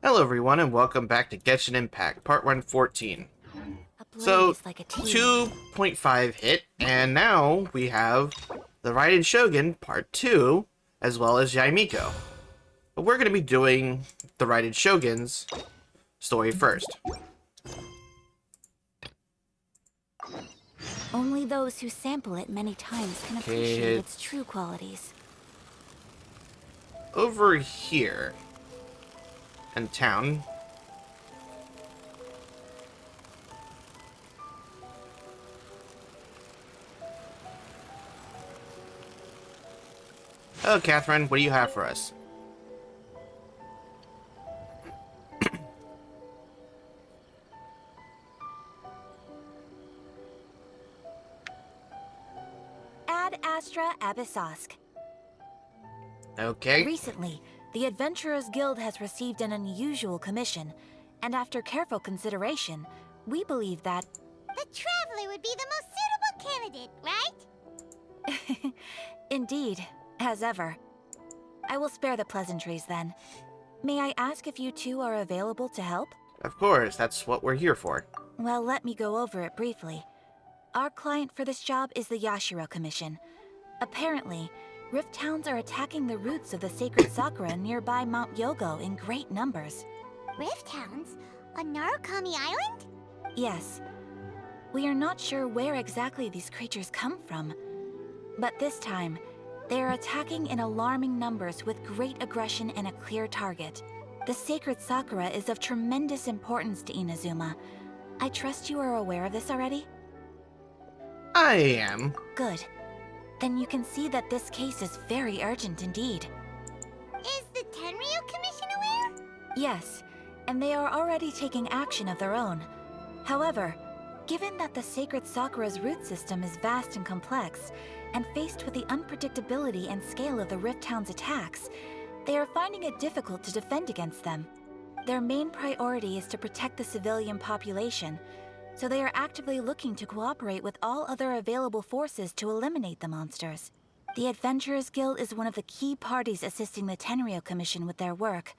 Hello everyone and welcome back to Genshin Impact, part 114. So, Like 2.5 hit, and now we have the Raiden Shogun, part 2, as well as Yaimiko. But we're going to be doing the Raiden Shogun's story first. Only those who sample it many times can appreciate its true qualities. Over here, in town. Hello, Catherine. What do you have for us? Ad Astra Abyssosk. Okay. Recently, the Adventurers Guild has received an unusual commission, and after careful consideration, we believe that the Traveler would be the most suitable candidate, right? Indeed, as ever. I will spare the pleasantries then. May I ask if you two are available to help? Of course, that's what we're here for. Well, let me go over it briefly. Our client for this job is the Yashiro Commission. Apparently, Rift Towns are attacking the roots of the sacred Sakura nearby Mount Yogo in great numbers. Rift Towns? On Narukami Island? Yes. We are not sure where exactly these creatures come from. But this time, they are attacking in alarming numbers with great aggression and a clear target. The sacred Sakura is of tremendous importance to Inazuma. I trust you are aware of this already? I am. Good. Then you can see that this case is very urgent indeed. Is the Tenryu Commission aware? Yes, and they are already taking action of their own. However, given that the sacred Sakura's root system is vast and complex, and faced with the unpredictability and scale of the Rift Town's attacks, they are finding it difficult to defend against them. Their main priority is to protect the civilian population, so they are actively looking to cooperate with all other available forces to eliminate the monsters. The Adventurers Guild is one of the key parties assisting the Tenryu Commission with their work.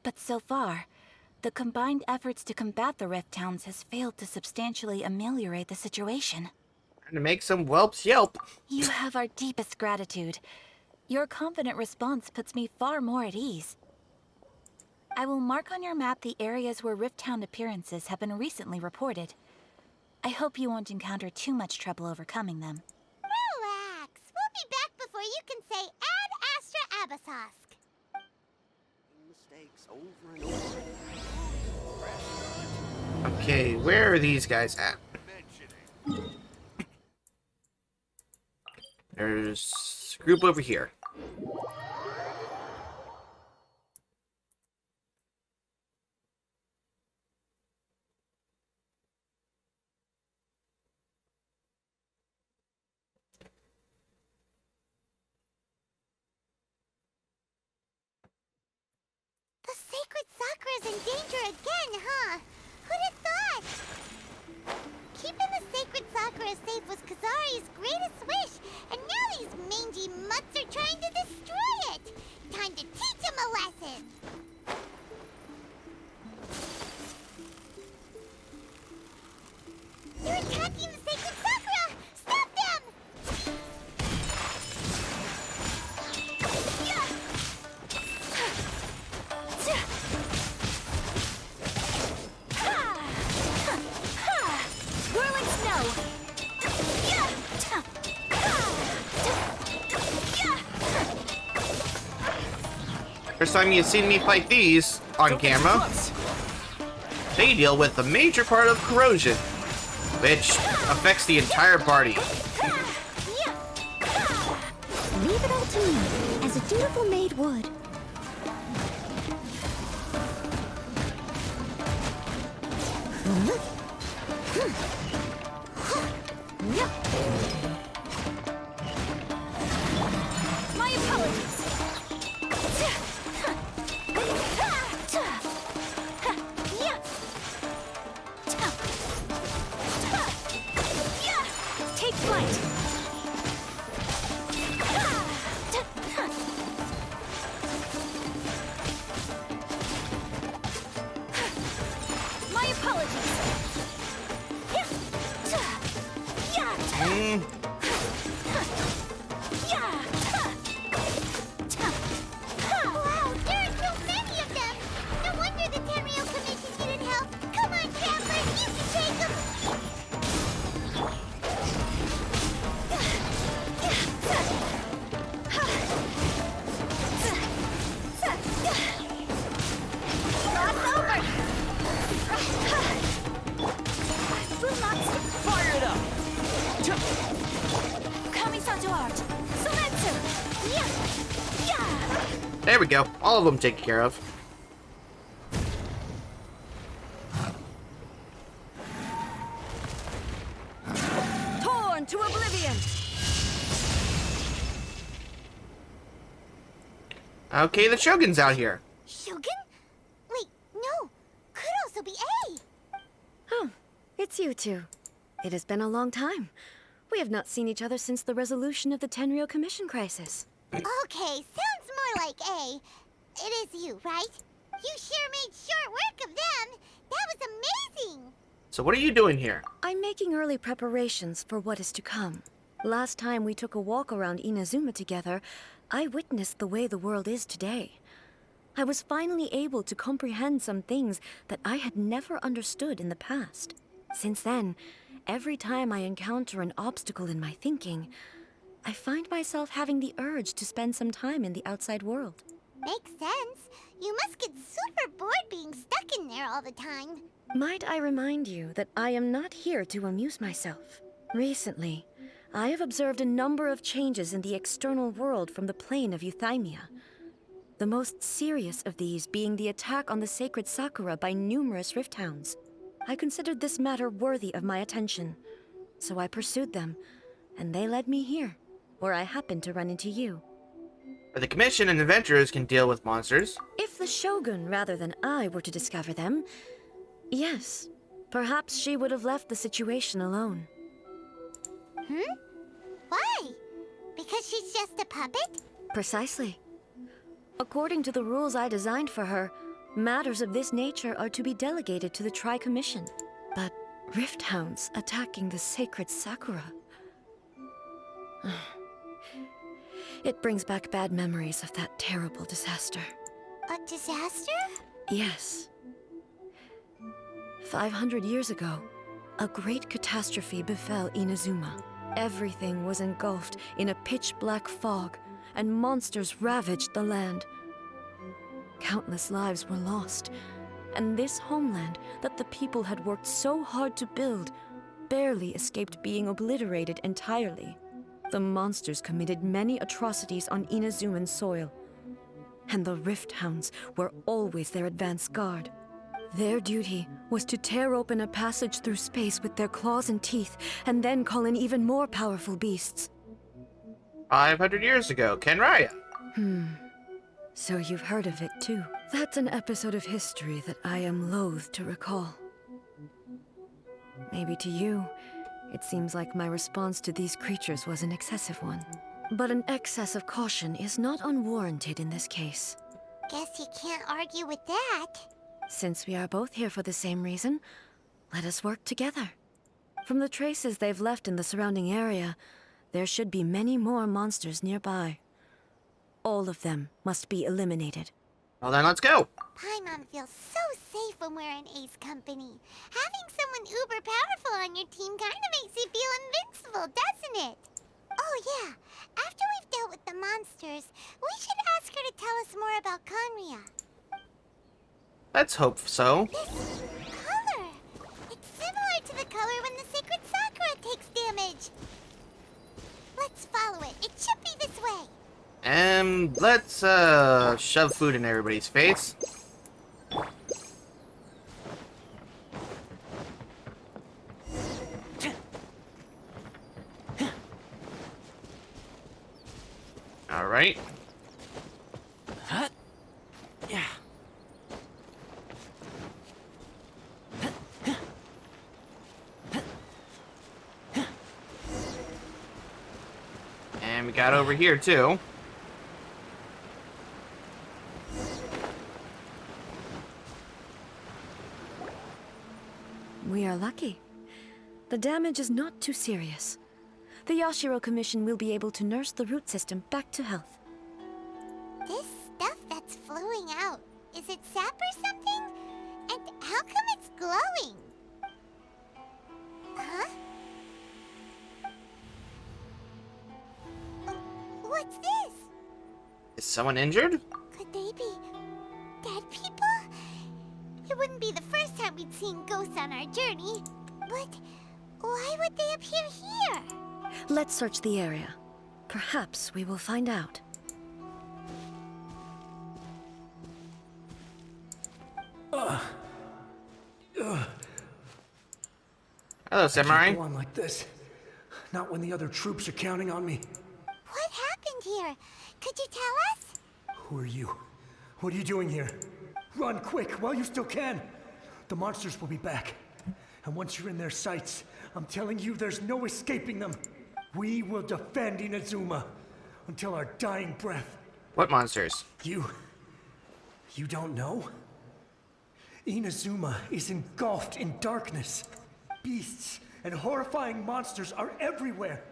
But so far, the combined efforts to combat the Rift Towns has failed to substantially ameliorate the situation. And to make some whelps yelp. You have our deepest gratitude. Your confident response puts me far more at ease. I will mark on your map the areas where Rift Town appearances have been recently reported. I hope you won't encounter too much trouble overcoming them. Relax. We'll be back before you can say Ad Astra Abyssosk. Mistakes over and over. Okay, where are these guys at? There's a group over here. The sacred Sakura's in danger again, huh? Who'd have thought? Keeping the sacred Sakura safe was Kazari's greatest wish, and now these mangy mutts are trying to destroy it! Time to teach him a lesson! They're attacking the sacred Sakura! Stop them! Whirling snow! First time you've seen me fight these on camera. They deal with a major part of corrosion, which affects the entire party. Leave it all to me, as a dutiful maid would. My apologies! Take flight! There we go. All of them taken care of. Torn to oblivion! Okay, the Shogun's out here. Shogun? Wait, no. Could also be A. Oh, it's you two. It has been a long time. We have not seen each other since the resolution of the Tenryou Commission crisis. Okay, sounds more like A. It is you, right? You sure made short work of them. That was amazing. So what are you doing here? I'm making early preparations for what is to come. Last time we took a walk around Inazuma together, I witnessed the way the world is today. I was finally able to comprehend some things that I had never understood in the past. Since then, every time I encounter an obstacle in my thinking, I find myself having the urge to spend some time in the outside world. Makes sense. You must get super bored being stuck in there all the time. Might I remind you that I am not here to amuse myself. Recently, I have observed a number of changes in the external world from the plane of Euthymia. The most serious of these being the attack on the sacred Sakura by numerous rift hounds. I considered this matter worthy of my attention, so I pursued them, and they led me here, where I happened to run into you. The Commission and adventurers can deal with monsters. If the Shogun, rather than I, were to discover them, yes, perhaps she would have left the situation alone. Why? Because she's just a puppet? Precisely. According to the rules I designed for her, matters of this nature are to be delegated to the Tri-Commission. But rift hounds attacking the sacred Sakura... It brings back bad memories of that terrible disaster. A disaster? Yes. 500 years ago, a great catastrophe befell Inazuma. Everything was engulfed in a pitch-black fog, and monsters ravaged the land. Countless lives were lost, and this homeland that the people had worked so hard to build barely escaped being obliterated entirely. The monsters committed many atrocities on Inazuman soil, and the Rift Hounds were always their advance guard. Their duty was to tear open a passage through space with their claws and teeth, and then call in even more powerful beasts. 500 years ago, Kenraya. So you've heard of it too. That's an episode of history that I am loath to recall. Maybe to you, it seems like my response to these creatures was an excessive one. But an excess of caution is not unwarranted in this case. Guess you can't argue with that. Since we are both here for the same reason, let us work together. From the traces they've left in the surrounding area, there should be many more monsters nearby. All of them must be eliminated. Well then, let's go. Paimon feels so safe when we're in Ace company. Having someone uber powerful on your team kinda makes you feel invincible, doesn't it? Oh yeah, after we've dealt with the monsters, we should ask her to tell us more about Conria. Let's hope so. This color! It's similar to the color when the sacred Sakura takes damage. Let's follow it. It should be this way. Let's, shove food in everybody's face. Alright. Yeah. And we got over here, too. We are lucky. The damage is not too serious. The Yashiro Commission will be able to nurse the root system back to health. This stuff that's flowing out, is it sap or something? And how come it's glowing? Huh? What's this? Is someone injured? Could they be dead people? It wouldn't be the first time we'd seen ghosts on our journey. But why would they appear here? Let's search the area. Perhaps we will find out. Hello, I Samurai. can't go on like this. Not when the other troops are counting on me. What happened here? Could you tell us? Who are you? What are you doing here? Run quick while you still can. The monsters will be back. And once you're in their sights, I'm telling you there's no escaping them. We will defend Inazuma until our dying breath. What monsters? You don't know? Inazuma is engulfed in darkness. Beasts and horrifying monsters are everywhere.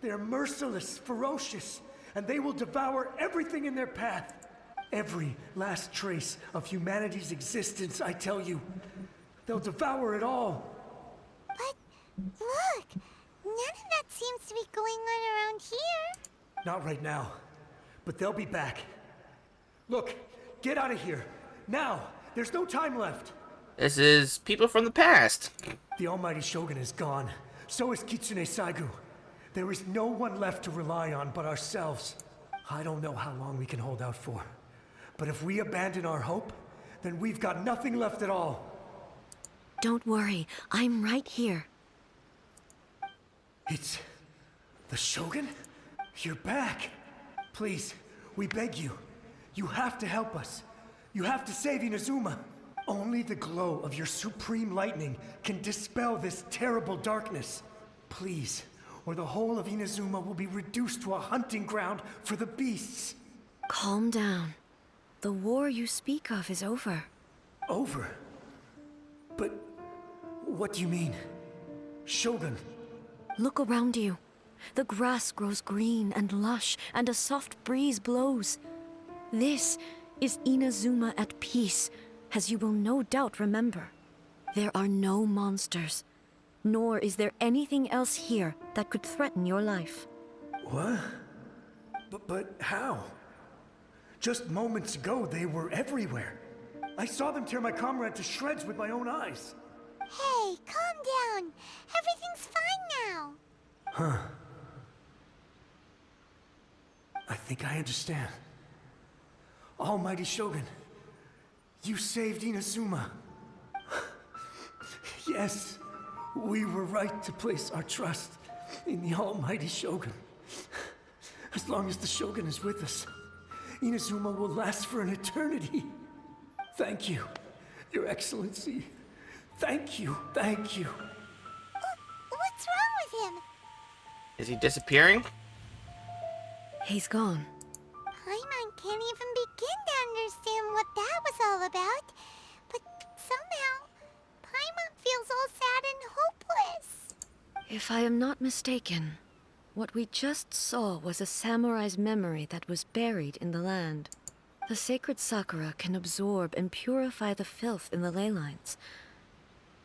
They're merciless, ferocious, and they will devour everything in their path. Every last trace of humanity's existence, I tell you. They'll devour it all. But look, none of that seems to be going on around here. Not right now, but they'll be back. Look, get out of here. Now, there's no time left. This is people from the past. The almighty Shogun is gone. So is Kitsune Saigu. There is no one left to rely on but ourselves. I don't know how long we can hold out for. But if we abandon our hope, then we've got nothing left at all. Don't worry, I'm right here. It's the Shogun? You're back. Please, we beg you. You have to help us. You have to save Inazuma. Only the glow of your supreme lightning can dispel this terrible darkness. Please, or the whole of Inazuma will be reduced to a hunting ground for the beasts. Calm down. The war you speak of is over. Over? But what do you mean? Shogun? Look around you. The grass grows green and lush, and a soft breeze blows. This is Inazuma at peace, as you will no doubt remember. There are no monsters, nor is there anything else here that could threaten your life. What? But how? Just moments ago, they were everywhere. I saw them tear my comrade to shreds with my own eyes. Hey, calm down. Everything's fine now. Huh. I think I understand. Almighty Shogun, you saved Inazuma. Yes, we were right to place our trust in the Almighty Shogun. As long as the Shogun is with us, Inazuma will last for an eternity. Thank you, Your Excellency. Thank you, thank you. What's wrong with him? Is he disappearing? He's gone. Paimon can't even begin to understand what that was all about. But somehow, Paimon feels all sad and hopeless. If I am not mistaken, what we just saw was a samurai's memory that was buried in the land. The sacred sakura can absorb and purify the filth in the ley lines.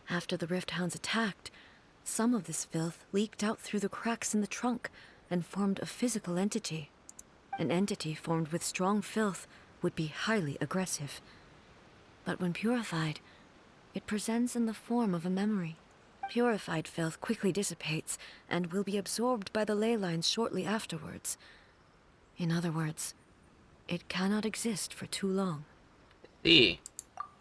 After the Rift Hounds attacked, some of this filth leaked out through the cracks in the trunk and formed a physical entity. An entity formed with strong filth would be highly aggressive. But when purified, it presents in the form of a memory. Purified filth quickly dissipates and will be absorbed by the ley lines shortly afterwards. In other words, it cannot exist for too long. See.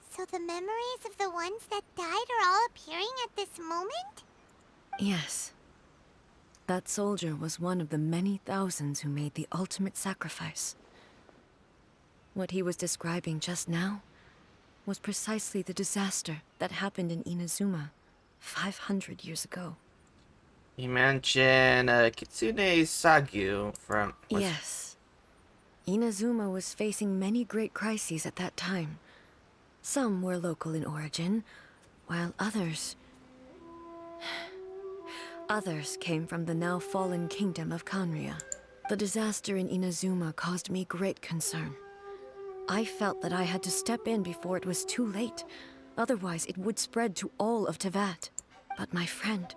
So the memories of the ones that died are all appearing at this moment? Yes. That soldier was one of the many thousands who made the ultimate sacrifice. What he was describing just now was precisely the disaster that happened in Inazuma 500 years ago. You mentioned Kitsune Saigu from... Yes. Inazuma was facing many great crises at that time. Some were local in origin, while others came from the now fallen kingdom of Kanria. The disaster in Inazuma caused me great concern. I felt that I had to step in before it was too late, otherwise it would spread to all of Teyvat. But my friend,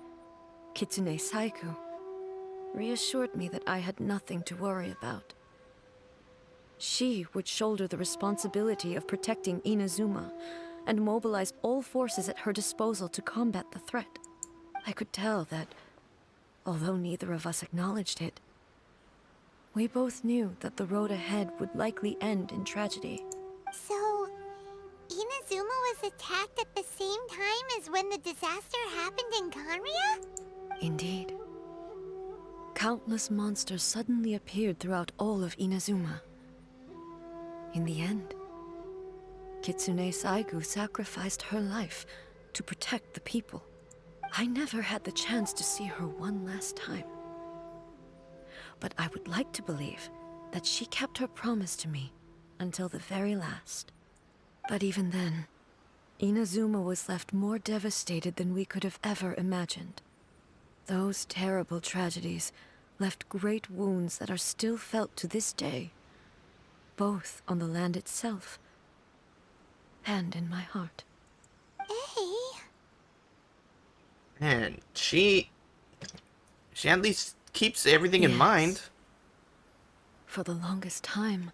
Kitsune Saigu, reassured me that I had nothing to worry about. She would shoulder the responsibility of protecting Inazuma and mobilize all forces at her disposal to combat the threat. I could tell that, although neither of us acknowledged it, we both knew that the road ahead would likely end in tragedy. So, Inazuma Inazuma was attacked at the same time as when the disaster happened in Conria? Indeed. Countless monsters suddenly appeared throughout all of Inazuma. In the end, Kitsune Saigu sacrificed her life to protect the people. I never had the chance to see her one last time. But I would like to believe that she kept her promise to me until the very last. But even then, Inazuma was left more devastated than we could have ever imagined. Those terrible tragedies left great wounds that are still felt to this day, both on the land itself and in my heart. Hey. And she at least keeps everything in Yes. mind. For the longest time,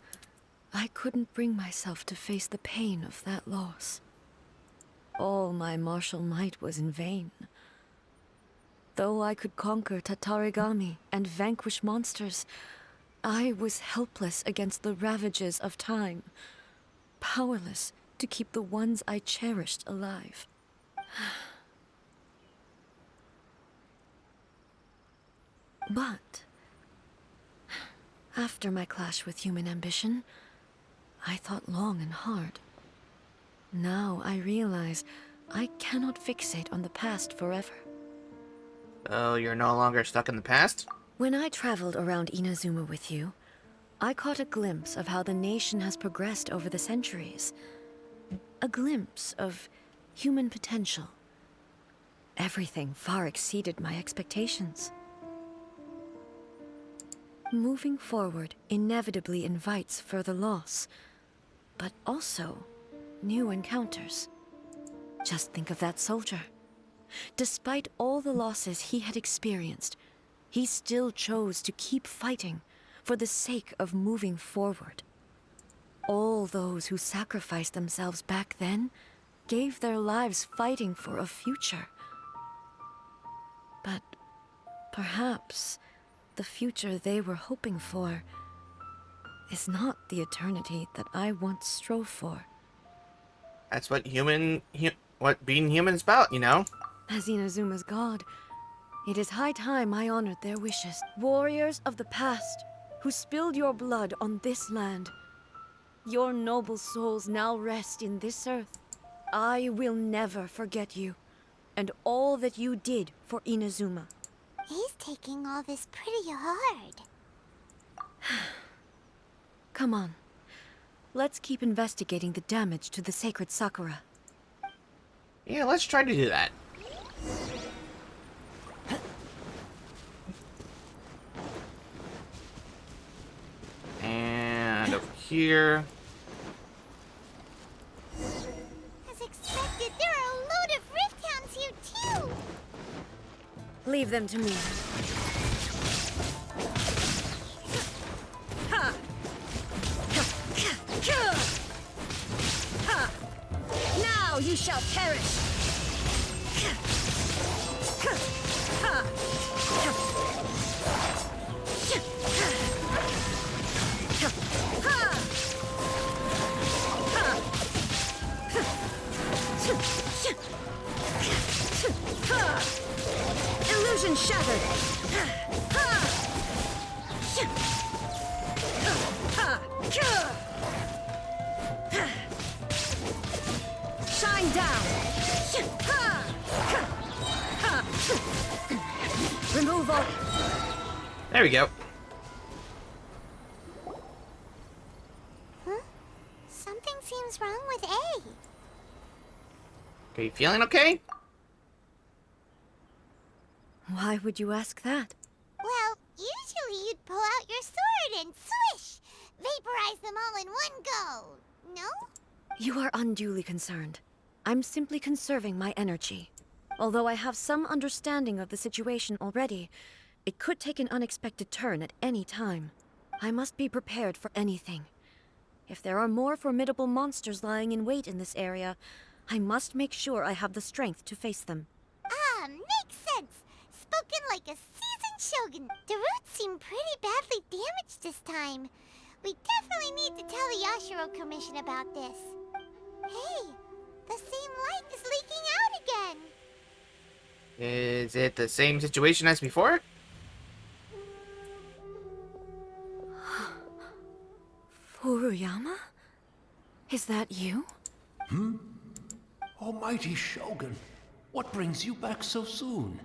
I couldn't bring myself to face the pain of that loss. All my martial might was in vain. Though I could conquer Tatarigami and vanquish monsters, I was helpless against the ravages of time, powerless to keep the ones I cherished alive. But after my clash with human ambition, I thought long and hard. Now I realize I cannot fixate on the past forever. Oh, you're no longer stuck in the past? When I traveled around Inazuma with you, I caught a glimpse of how the nation has progressed over the centuries. A glimpse of human potential. Everything far exceeded my expectations. Moving forward inevitably invites further loss, but also new encounters. Just think of that soldier. Despite all the losses he had experienced, he still chose to keep fighting for the sake of moving forward. All those who sacrificed themselves back then gave their lives fighting for a future. But perhaps the future they were hoping for is not the eternity that I once strove for. That's what what being human is about, you know? As Inazuma's god, it is high time I honored their wishes. Warriors of the past, who spilled your blood on this land. Your noble souls now rest in this earth. I will never forget you, and all that you did for Inazuma. He's taking all this pretty hard. Come on. Let's keep investigating the damage to the sacred Sakura. Yeah, let's try to do that. And over here. As expected, there are a load of Rift Hounds here too! Leave them to me. Now you shall perish! Illusion shattered! Shine down! Remove all... There we go. Huh? Something seems wrong with A. Are you feeling okay? Why would you ask that? Well, usually you'd pull out your sword and swish! Vaporize them all in one go! No? You are unduly concerned. I'm simply conserving my energy. Although I have some understanding of the situation already, it could take an unexpected turn at any time. I must be prepared for anything. If there are more formidable monsters lying in wait in this area, I must make sure I have the strength to face them. Ah, makes sense! Spoken like a seasoned shogun. The roots seem pretty badly damaged this time. We definitely need to tell the Yashiro Commission about this. Hey, Is it the same situation as before? Furuyama? Is that you? Almighty Shogun, what brings you back so soon?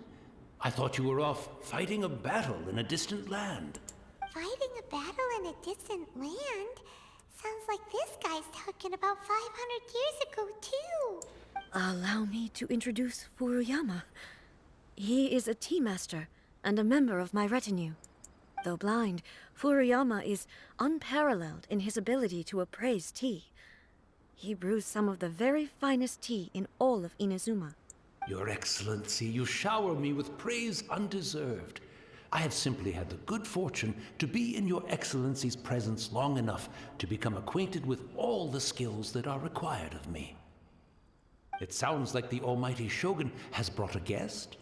I thought you were off fighting a battle in a distant land. Fighting a battle in a distant land? Sounds like this guy's talking about 500 years ago, too. Allow me to introduce Furuyama. He is a tea master and a member of my retinue. Though blind, Furuyama is unparalleled in his ability to appraise tea. He brews some of the very finest tea in all of Inazuma. Your Excellency, you shower me with praise undeserved. I have simply had the good fortune to be in Your Excellency's presence long enough to become acquainted with all the skills that are required of me. It sounds like the Almighty Shogun has brought a guest.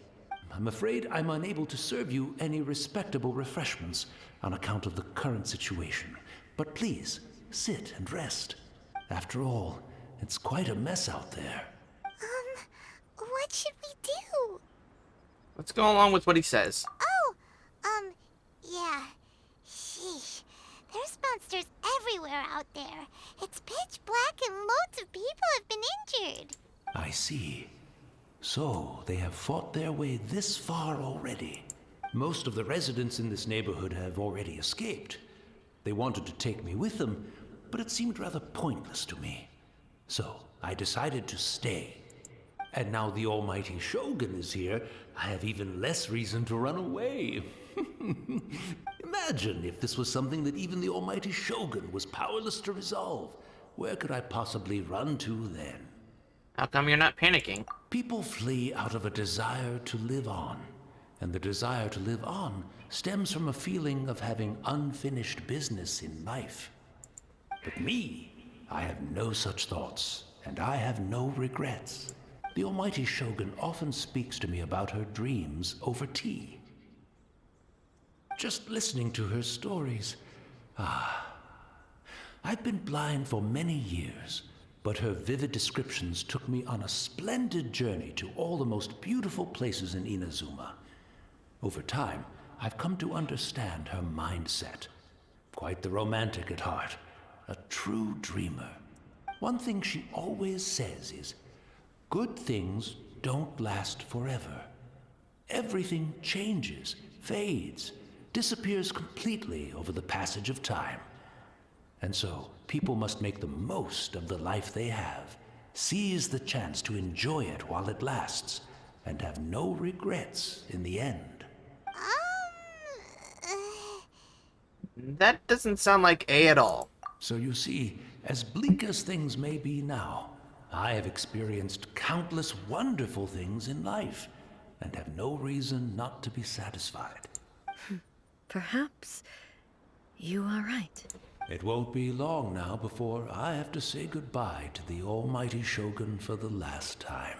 I'm afraid I'm unable to serve you any respectable refreshments on account of the current situation. But please, sit and rest. After all, it's quite a mess out there. What should we do? Let's go along with what he says. Yeah. Sheesh. There's monsters everywhere out there. It's pitch black and loads of people have been injured. I see. So, they have fought their way this far already. Most of the residents in this neighborhood have already escaped. They wanted to take me with them, but it seemed rather pointless to me. So, I decided to stay. And now the Almighty Shogun is here, I have even less reason to run away. Imagine if this was something that even the Almighty Shogun was powerless to resolve. Where could I possibly run to then? How come you're not panicking? People flee out of a desire to live on. And the desire to live on stems from a feeling of having unfinished business in life. But me, I have no such thoughts, and I have no regrets. The Almighty Shogun often speaks to me about her dreams over tea. Just listening to her stories. I've been blind for many years, but her vivid descriptions took me on a splendid journey to all the most beautiful places in Inazuma. Over time, I've come to understand her mindset. Quite the romantic at heart, a true dreamer. One thing she always says is, good things don't last forever. Everything changes, fades, disappears completely over the passage of time. And so, people must make the most of the life they have, seize the chance to enjoy it while it lasts, and have no regrets in the end. That doesn't sound like A at all. So you see, as bleak as things may be now, I have experienced countless wonderful things in life, and have no reason not to be satisfied. Perhaps you are right. It won't be long now before I have to say goodbye to the Almighty Shogun for the last time.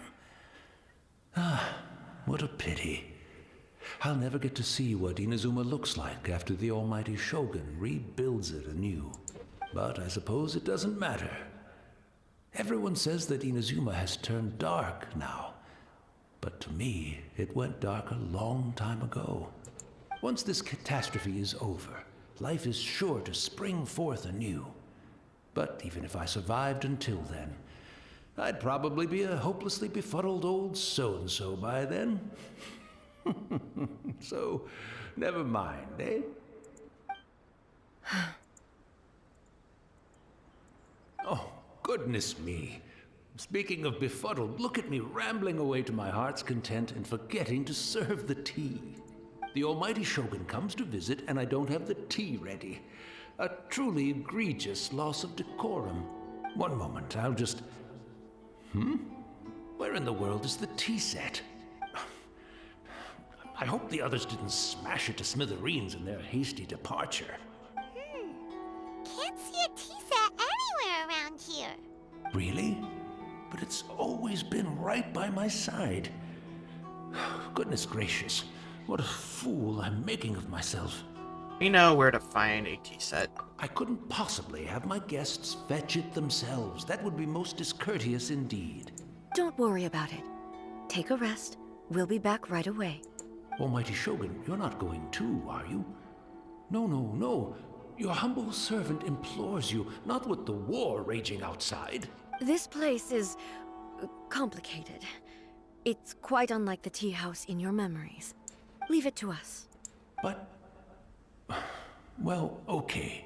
What a pity. I'll never get to see what Inazuma looks like after the Almighty Shogun rebuilds it anew. But I suppose it doesn't matter. Everyone says that Inazuma has turned dark now. But to me, it went dark a long time ago. Once this catastrophe is over, life is sure to spring forth anew. But even if I survived until then, I'd probably be a hopelessly befuddled old so-and-so by then. So, never mind, eh? Oh, goodness me. Speaking of befuddled, look at me rambling away to my heart's content and forgetting to serve the tea. The Almighty Shogun comes to visit and I don't have the tea ready. A truly egregious loss of decorum. One moment, I'll just... Where in the world is the tea set? I hope the others didn't smash it to smithereens in their hasty departure. Can't see a tea set anywhere around here. Really? But it's always been right by my side. Goodness gracious, what a fool I'm making of myself. We know where to find a tea set. I couldn't possibly have my guests fetch it themselves. That would be most discourteous indeed. Don't worry about it. Take a rest, We'll be back right away. Almighty Shogun, you're not going too, are you? No, no, no. Your humble servant implores you, not with the war raging outside. This place is complicated. It's quite unlike the tea house in your memories. Leave it to us. But... well, okay.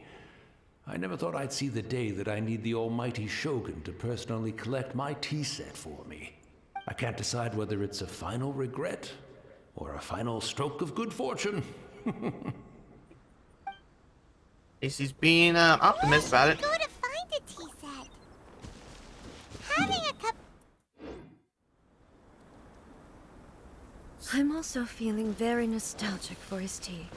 I never thought I'd see the day that I need the almighty Shogun to personally collect my tea set for me. I can't decide whether it's a final regret or a final stroke of good fortune. He's being optimist about it. Go to find a tea set. Having a cup. I'm also feeling very nostalgic for his tea.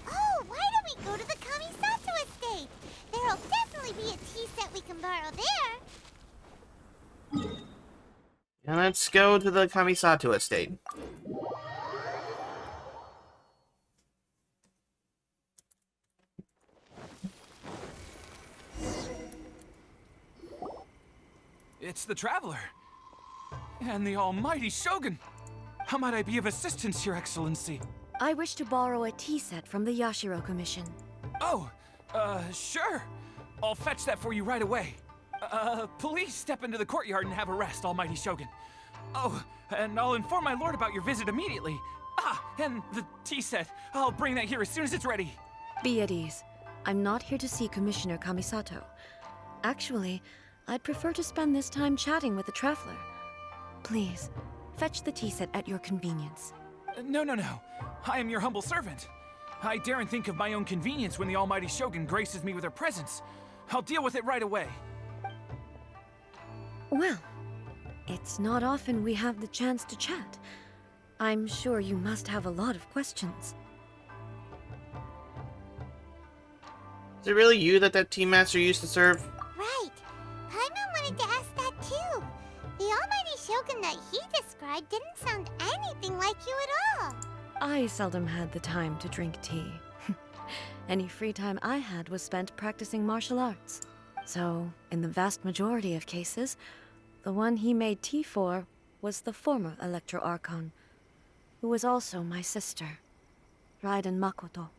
Oh, why don't we go to the Kamisato estate? There'll definitely be a tea set we can borrow there. And let's go to the Kamisato estate. It's the Traveler. And the almighty Shogun. How might I be of assistance, Your Excellency? I wish to borrow a tea set from the Yashiro Commission. Oh, sure. I'll fetch that for you right away. Please step into the courtyard and have a rest, almighty Shogun. Oh, and I'll inform my lord about your visit immediately. Ah, and the tea set. I'll bring that here as soon as it's ready. Be at ease. I'm not here to see Commissioner Kamisato. Actually, I'd prefer to spend this time chatting with the Traveler. Please, fetch the tea set at your convenience. No. I am your humble servant. I daren't think of my own convenience when the almighty Shogun graces me with her presence. I'll deal with it right away. Well, it's not often we have the chance to chat. I'm sure you must have a lot of questions. Is it really you that tea master used to serve? Right. Paimon wanted to ask that too. The almighty Shogun that he described didn't sound anything like you at all. I seldom had the time to drink tea. Any free time I had was spent practicing martial arts. So, in the vast majority of cases, the one he made tea for was the former Electro Archon, who was also my sister, Raiden Makoto.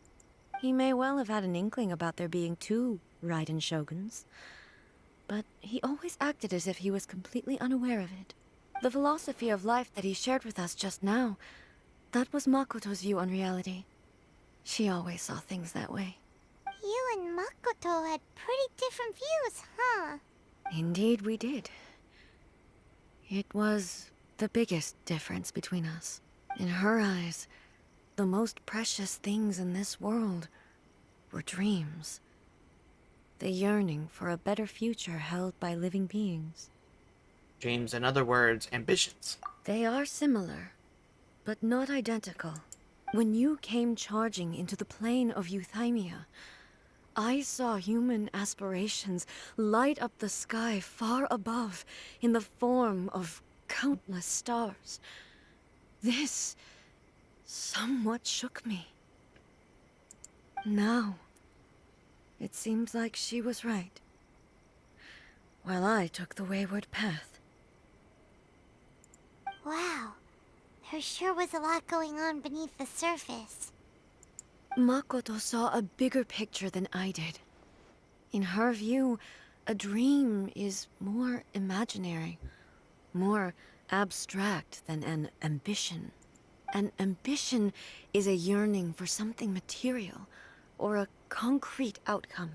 He may well have had an inkling about there being two Raiden Shoguns, but he always acted as if he was completely unaware of it. The philosophy of life that he shared with us just now, that was Makoto's view on reality. She always saw things that way. You and Makoto had pretty different views, huh? Indeed we did. It was the biggest difference between us. In her eyes, the most precious things in this world were dreams. The yearning for a better future held by living beings. James, in other words, ambitions. They are similar, but not identical. When you came charging into the plane of Euthymia, I saw human aspirations light up the sky far above in the form of countless stars. This somewhat shook me. Now, it seems like she was right, while I took the wayward path. Wow. There sure was a lot going on beneath the surface. Makoto saw a bigger picture than I did. In her view, a dream is more imaginary, more abstract than an ambition. An ambition is a yearning for something material, or a concrete outcome.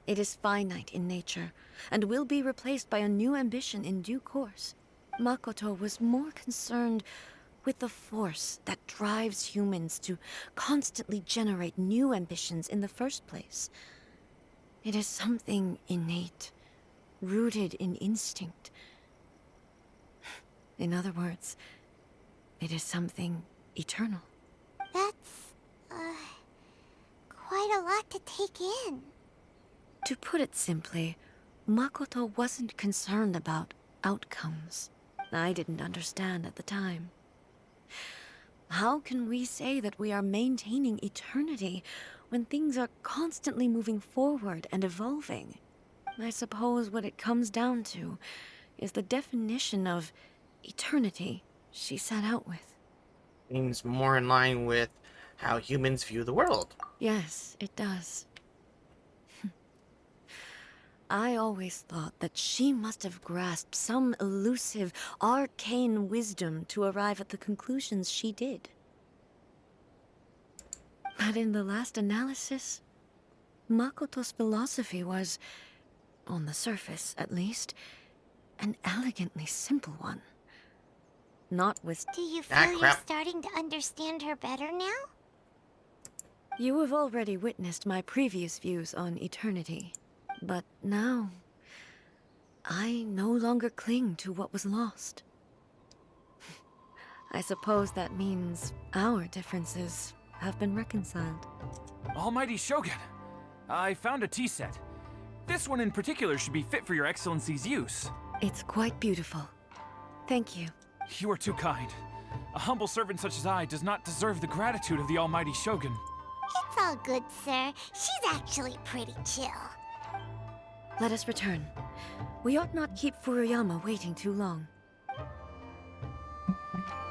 It is finite in nature, and will be replaced by a new ambition in due course. Makoto was more concerned with the force that drives humans to constantly generate new ambitions in the first place. It is something innate, rooted in instinct. In other words, it is something eternal. That's, quite a lot to take in. To put it simply, Makoto wasn't concerned about outcomes. I didn't understand at the time. How can we say that we are maintaining eternity when things are constantly moving forward and evolving? I suppose what it comes down to is the definition of eternity she set out with. Seems more in line with how humans view the world. Yes, it does. I always thought that she must have grasped some elusive, arcane wisdom to arrive at the conclusions she did. But in the last analysis, Makoto's philosophy was, on the surface at least, an elegantly simple one. Do you Ah, feel you're crap. starting to understand her better now? You have already witnessed my previous views on eternity, but now I no longer cling to what was lost. I suppose that means our differences have been reconciled. Almighty Shogun, I found a tea set. This one in particular should be fit for your Excellency's use. It's quite beautiful. Thank you. You are too kind. A humble servant such as I does not deserve the gratitude of the Almighty Shogun. It's all good, sir. She's actually pretty chill. Let us return. We ought not keep Furuyama waiting too long.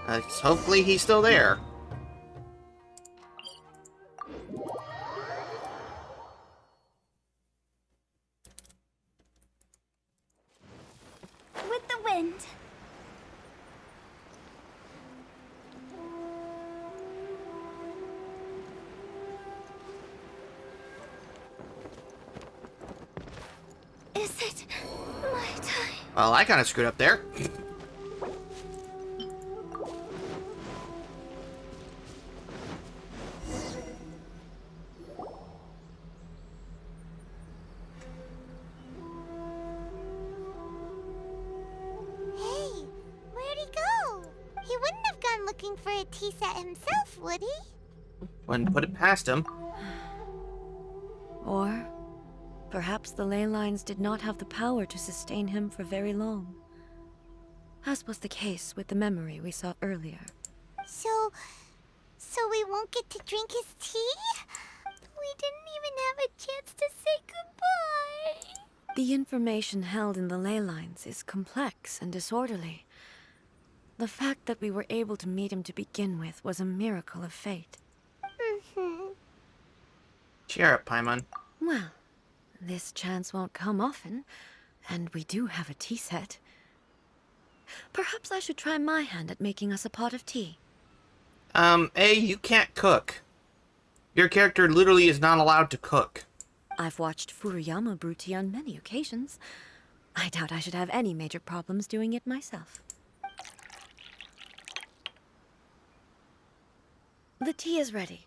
Hopefully he's still there. With the wind. Is it my time? Well, I kind of screwed up there. Hey, where'd he go? He wouldn't have gone looking for a tea set himself, would he? Wouldn't put it past him. Or perhaps the ley lines did not have the power to sustain him for very long, as was the case with the memory we saw earlier. So we won't get to drink his tea? We didn't even have a chance to say goodbye. The information held in the ley lines is complex and disorderly. The fact that we were able to meet him to begin with was a miracle of fate. Cheer up, Paimon. Well, this chance won't come often, and we do have a tea set. Perhaps I should try my hand at making us a pot of tea. You can't cook. Your character literally is not allowed to cook. I've watched Furuyama brew tea on many occasions. I doubt I should have any major problems doing it myself. The tea is ready.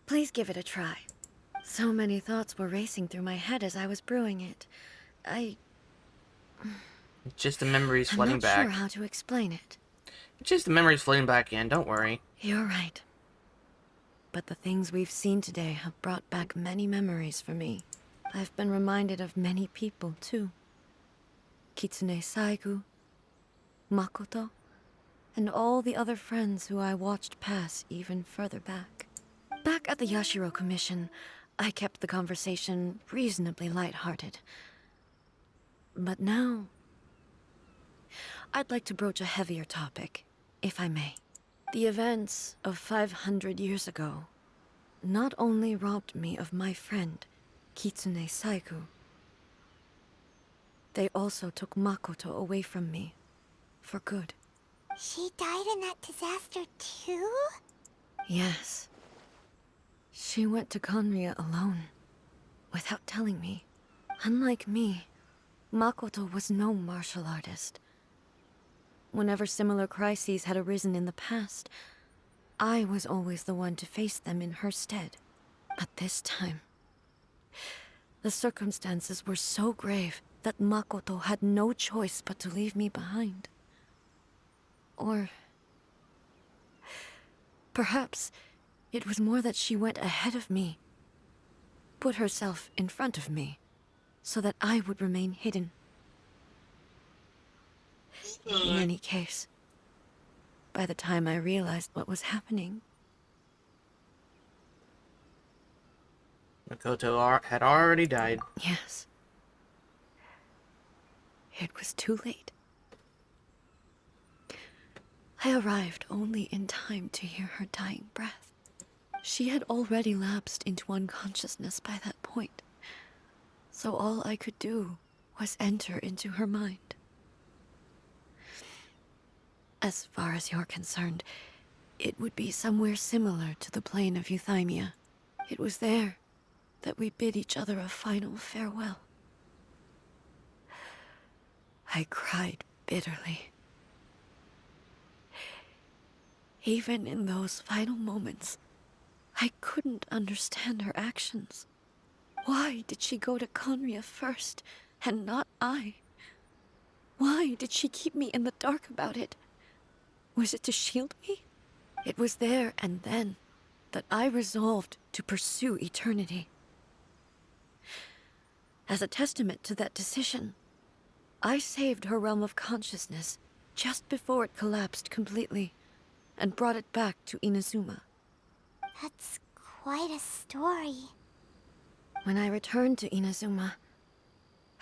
Please give it a try. So many thoughts were racing through my head as I was brewing it. It's just the memories I'm flooding not back. sure how to explain it. It's just the memories flooding back in, don't worry. You're right. But the things we've seen today have brought back many memories for me. I've been reminded of many people, too. Kitsune Saigu, Makoto, and all the other friends who I watched pass even further back. Back at the Yashiro Commission, I kept the conversation reasonably lighthearted. But now, I'd like to broach a heavier topic, if I may. The events of 500 years ago not only robbed me of my friend, Kitsune Saigu, they also took Makoto away from me, for good. She died in that disaster too? Yes. She went to Conria alone, without telling me. Unlike me, Makoto was no martial artist. Whenever similar crises had arisen in the past, I was always the one to face them in her stead. But this time, the circumstances were so grave that Makoto had no choice but to leave me behind. Or perhaps it was more that she went ahead of me, put herself in front of me, so that I would remain hidden. In any case, by the time I realized what was happening, Makoto had already died. yes, it was too late. I arrived only in time to hear her dying breath. She had already lapsed into unconsciousness by that point, so all I could do was enter into her mind. As far as you're concerned, it would be somewhere similar to the plane of Euthymia. It was there that we bid each other a final farewell. I cried bitterly. Even in those final moments, I couldn't understand her actions. Why did she go to Conria first, and not I? Why did she keep me in the dark about it? Was it to shield me? It was there and then that I resolved to pursue eternity. As a testament to that decision, I saved her realm of consciousness just before it collapsed completely, and brought it back to Inazuma. That's quite a story. When I returned to Inazuma,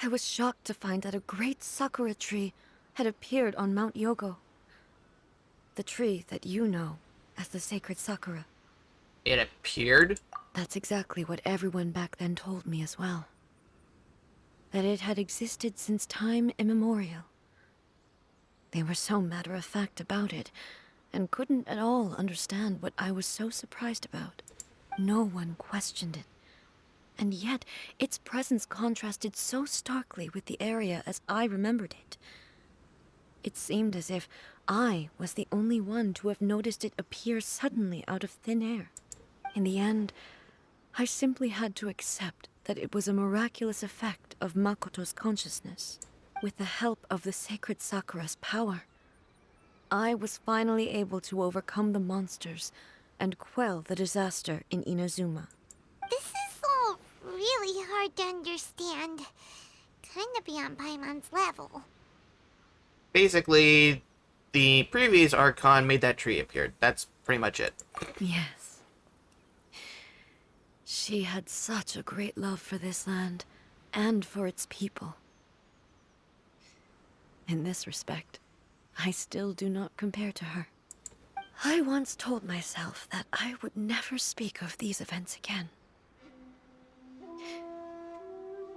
I was shocked to find that a great sakura tree had appeared on Mount Yogo. The tree that you know as the sacred sakura. It appeared? That's exactly what everyone back then told me as well. That it had existed since time immemorial. They were so matter-of-fact about it, and couldn't at all understand what I was so surprised about. No one questioned it. And yet, its presence contrasted so starkly with the area as I remembered it. It seemed as if I was the only one to have noticed it appear suddenly out of thin air. In the end, I simply had to accept that it was a miraculous effect of Makoto's consciousness. With the help of the sacred Sakura's power, I was finally able to overcome the monsters and quell the disaster in Inazuma. This is all really hard to understand. Kinda beyond Paimon's level. Basically, the previous Archon made that tree appear. That's pretty much it. Yes. She had such a great love for this land, and for its people. In this respect, I still do not compare to her. I once told myself that I would never speak of these events again.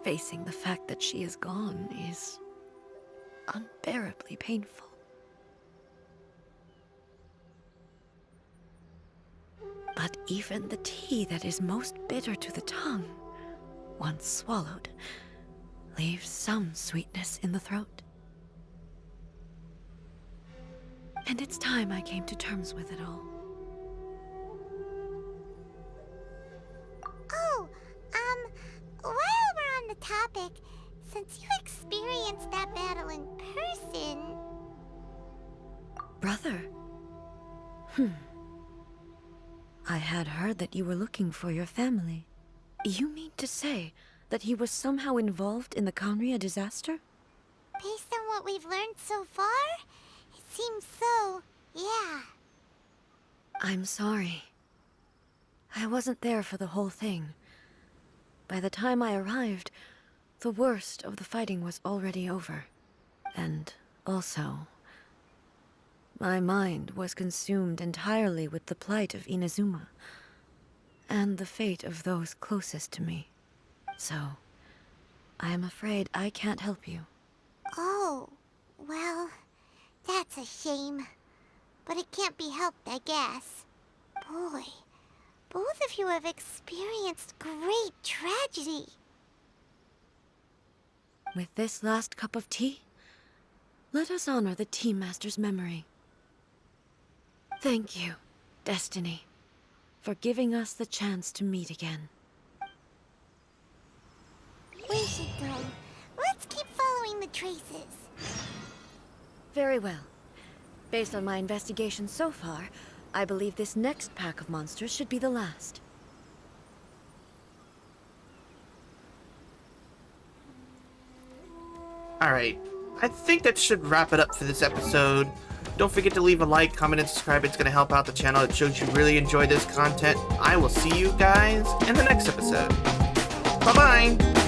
Facing the fact that she is gone is unbearably painful. But even the tea that is most bitter to the tongue, once swallowed, leaves some sweetness in the throat. And it's time I came to terms with it all. Oh, while we're on the topic, since you experienced that battle in person... Brother? I had heard that you were looking for your family. You mean to say that he was somehow involved in the Conria disaster? Based on what we've learned so far, it seems so, yeah. I'm sorry. I wasn't there for the whole thing. By the time I arrived, the worst of the fighting was already over. And also, my mind was consumed entirely with the plight of Inazuma, and the fate of those closest to me. So, I am afraid I can't help you. Oh, well, that's a shame. But it can't be helped, I guess. Boy, both of you have experienced great tragedy. With this last cup of tea, let us honor the Tea Master's memory. Thank you, Destiny, for giving us the chance to meet again. We should go. Let's keep following the traces. Very well. Based on my investigation so far, I believe this next pack of monsters should be the last. Alright, I think that should wrap it up for this episode. Don't forget to leave a like, comment, and subscribe. It's going to help out the channel. It shows you really enjoy this content. I will see you guys in the next episode. Bye-bye!